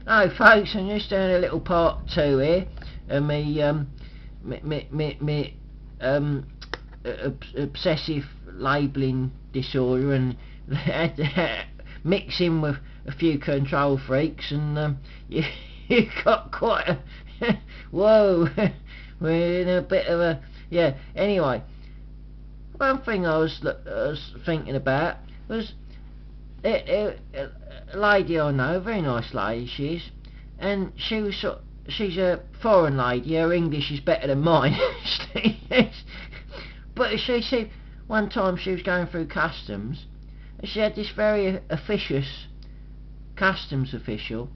Oh, folks, I'm just doing a little part two here, and me obsessive labelling disorder, and mixing with a few control freaks, and you got quite a whoa. We're in a bit of a yeah. Anyway, one thing I was thinking about was a lady I know, a very nice lady she is, and she's a foreign lady. Her English is better than mine. But she said one time she was going through customs, and she had this very officious customs official,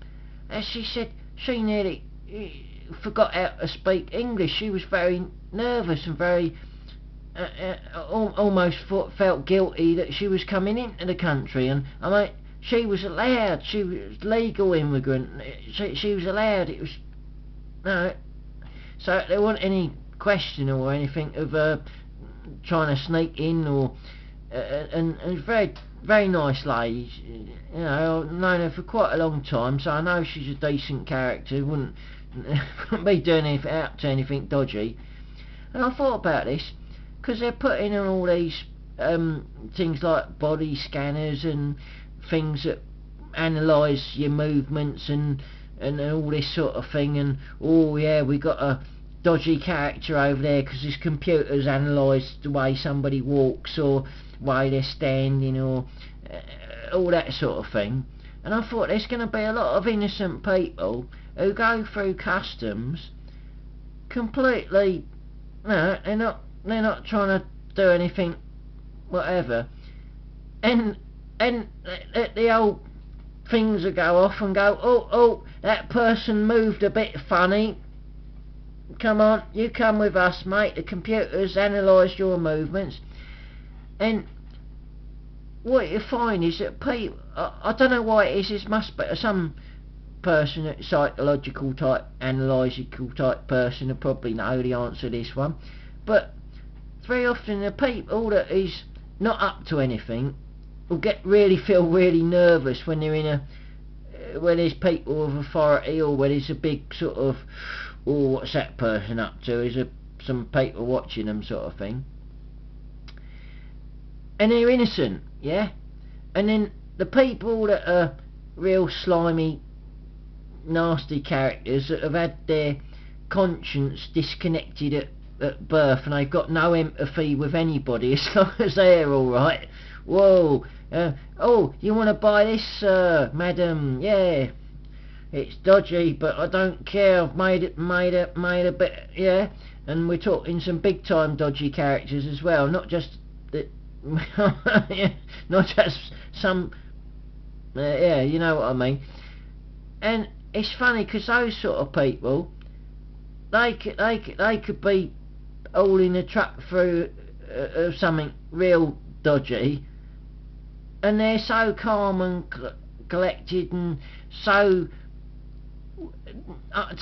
and she said she nearly forgot how to speak English. She was very nervous and very almost felt guilty that she was coming into the country, and I mean she was allowed, she was legal immigrant, she was allowed, it was no, so there wasn't any question or anything of trying to sneak in or and very very nice lady, you know. I've known her for quite a long time, so I know she's a decent character, wouldn't be doing anything out to anything dodgy. And I thought about this, because they're putting in all these things like body scanners and things that analyse your movements and all this sort of thing, and oh yeah, we got a dodgy character over there because this computer's analysed the way somebody walks or way they're standing or all that sort of thing. And I thought there's going to be a lot of innocent people who go through customs completely, no, they're not trying to do anything whatever, and the old things will go off and go, oh, that person moved a bit funny, come on, you come with us, mate, the computer's analysed your movements. And what you find is that people, I don't know why it is, this must be some person, a psychological type, analytical type person, will probably know the answer to this one, but very often the people that is not up to anything will feel really nervous when they're in where there's people of authority, or where there's a big sort of, oh, what's that person up to, is some people watching them sort of thing, and they're innocent, yeah. And then the people that are real slimy, nasty characters that have had their conscience disconnected at birth, and they've got no empathy with anybody as long as they're alright. Whoa, oh, you want to buy this, madam? Yeah, it's dodgy, but I don't care, I've made a bit, yeah. And we're talking some big time dodgy characters as well, not just not just some, yeah, you know what I mean. And it's funny because those sort of people, they could be all in a truck through something real dodgy, and they're so calm and collected and so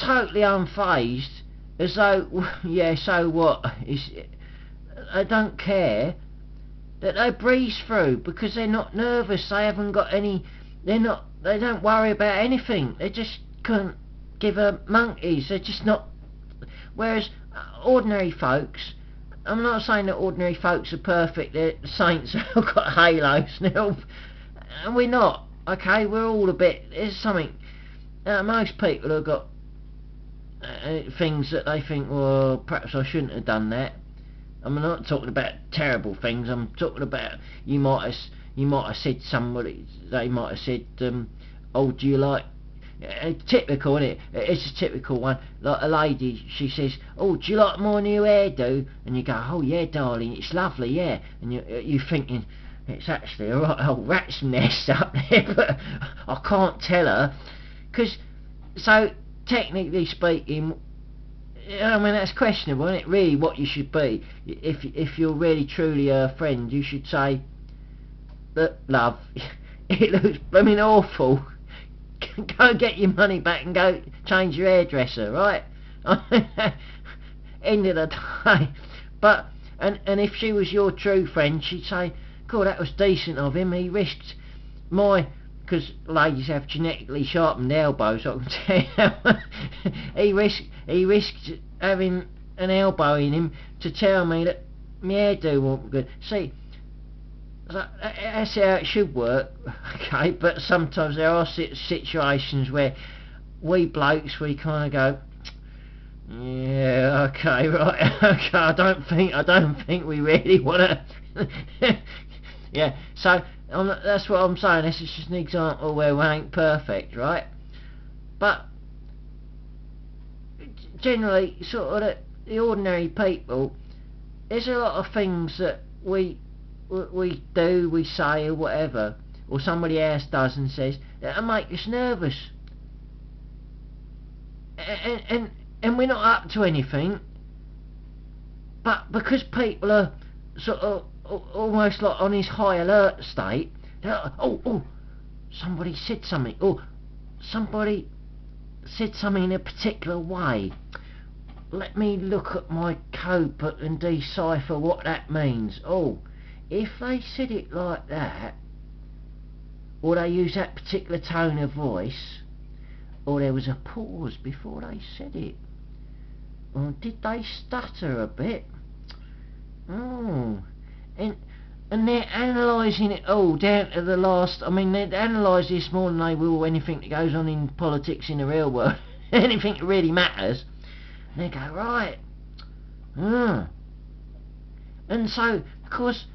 totally unfazed, as though, yeah, so what? They don't care, that they breeze through because they're not nervous, they haven't got any, they don't worry about anything, they just couldn't give a monkeys, they're just not. Whereas ordinary folks, I'm not saying that ordinary folks are perfect, they're saints who've got halos and we're not, okay, we're all a bit, there's something, most people have got things that they think, well, perhaps I shouldn't have done that. I'm not talking about terrible things, I'm talking about, you might have said somebody, they might have said, oh, do you like, typical, isn't it? It's a typical one. Like a lady, she says, oh, do you like my new hairdo? And you go, oh yeah, darling, it's lovely, yeah. And you're thinking, it's actually a right old rat's nest up there, but I can't tell her, because, so technically speaking, I mean, that's questionable, isn't it? Really, what you should be, if you're really truly a friend, you should say, look, love, it looks blooming awful. Go get your money back and go change your hairdresser, right? End of the day. But and if she was your true friend, she'd say, "God, that was decent of him. He risked because because ladies have genetically sharpened elbows, I can tell you. he risked having an elbow in him to tell me that my hairdo wasn't good. See, so that's how it should work, okay, but sometimes there are situations where we blokes, we kind of go, yeah, okay, right, okay, I don't think we really want to, yeah, so that's what I'm saying. This is just an example where we ain't perfect, right? But generally, sort of the ordinary people, there's a lot of things that we do, we say, or whatever, or somebody else does and says, that'll make us nervous. And we're not up to anything, but because people are sort of almost like on this high alert state, they're like, oh, somebody said something, or somebody said something in a particular way. Let me look at my code book and decipher what that means. Oh, if they said it like that, or they use that particular tone of voice, or there was a pause before they said it, or did they stutter a bit? Oh, and they're analysing it all down to the last. I mean, they analyse this more than they will anything that goes on in politics in the real world, anything that really matters. And they go, right, and so, of course,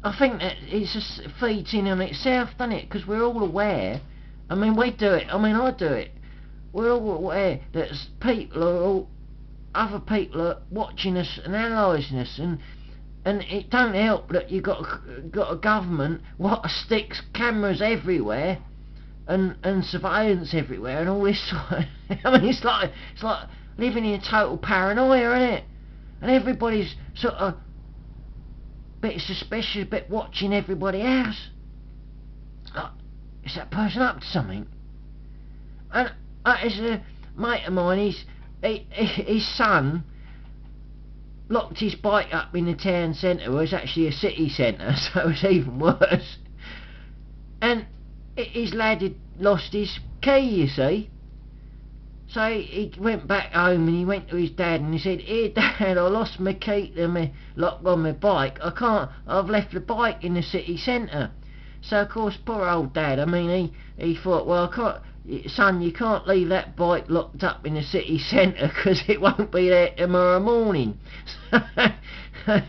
I think that it just feeds in on itself, doesn't it? Because we're all aware. I mean, we do it. I mean, I do it. We're all aware that other people are watching us and analysing us, and it don't help that you've got a government what sticks cameras everywhere and surveillance everywhere and all this sort of, I mean, it's like living in total paranoia, isn't it? And everybody's sort of a bit suspicious, a bit watching everybody else. Like, is that person up to something? And it's a mate of mine, his son locked his bike up in the town centre. Well, it's actually a city centre, so it's even worse. And his lad had lost his key, you see. So he went back home and he went to his dad and he said, "Here, Dad, I lost my key to my lock on my bike. I've left the bike in the city centre." So of course, poor old Dad, I mean, he thought, well, son, you can't leave that bike locked up in the city centre because it won't be there tomorrow morning.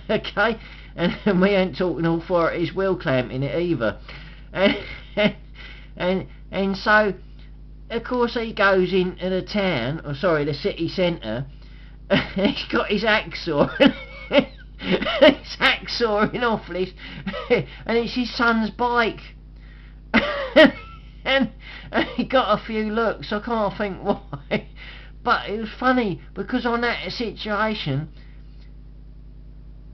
Okay, and we ain't talking authorities will clamping it either. And so, of course, he goes into the town, the city centre, and he's got his hacksaw. His hacksawing off this, and it's his son's bike. and he got a few looks, I can't think why. But it was funny, because on that situation,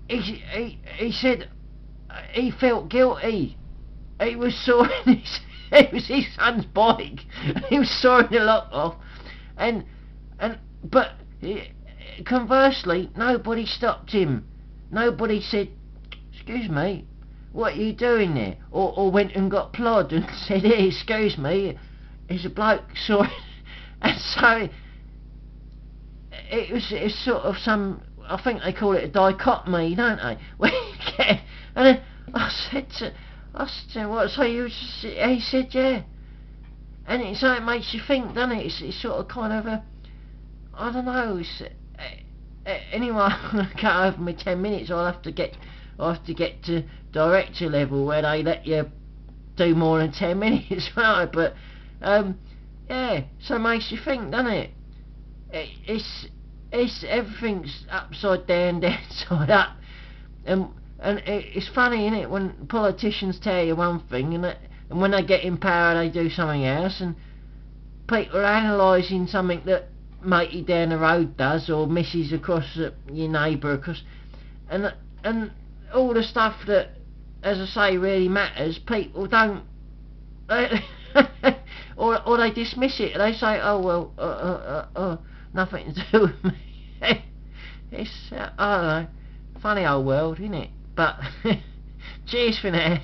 he said he felt guilty. He was sawing it was his son's bike. He was sawing the lock off, but conversely, nobody stopped him. Nobody said, "Excuse me, what are you doing there?" Or went and got Plod and said, "Hey, excuse me, there's a bloke sawing." And so it's sort of some, I think they call it a dichotomy, don't they? And then I said, "What?" So he said, "Yeah." And so it makes you think, doesn't it? It's sort of kind of I don't know. Anyway, I'm going to cut over my 10 minutes. I'll have to get to director level where they let you do more than 10 minutes, right? But yeah, so it makes you think, doesn't it? It's everything's upside down, downside up, and it's funny, isn't it, when politicians tell you one thing and when they get in power they do something else, and people are analysing something that matey down the road does, or missus across your neighbour across, and all the stuff that, as I say, really matters, people don't, or they dismiss it. They say, "Oh well, nothing to do with me." It's I don't know, funny old world, isn't it? But cheers for now.